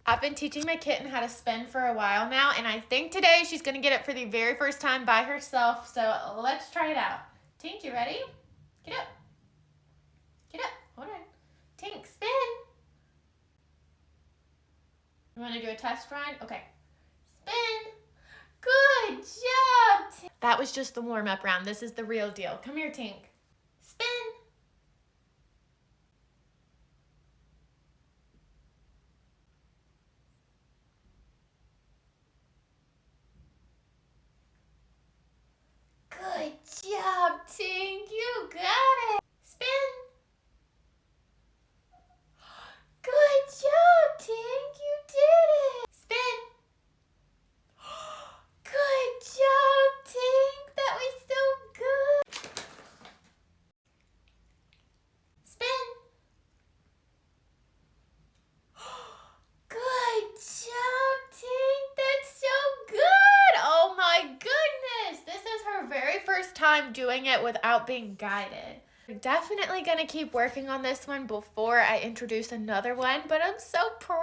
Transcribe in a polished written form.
I've been teaching my kitten how to spin for a while now, and I think today she's gonna get it for the very first time by herself, so let's try it out. Tink, you ready? Get up. Get up, hold on. Tink, spin. You wanna do a test run? Okay. Spin. Good job. That was just the warm-up round. This is the real deal. Come here, Tink. Spin. Good job, Tink. You got it. Spin. Good job, Tink. You did it. Spin. Good job, Tink. That was so good. Spin. Good job, Tink. That's so good. Oh my goodness. This is her very first time doing it without being guided. We're definitely going to keep working on this one before I introduce another one, but I'm so proud.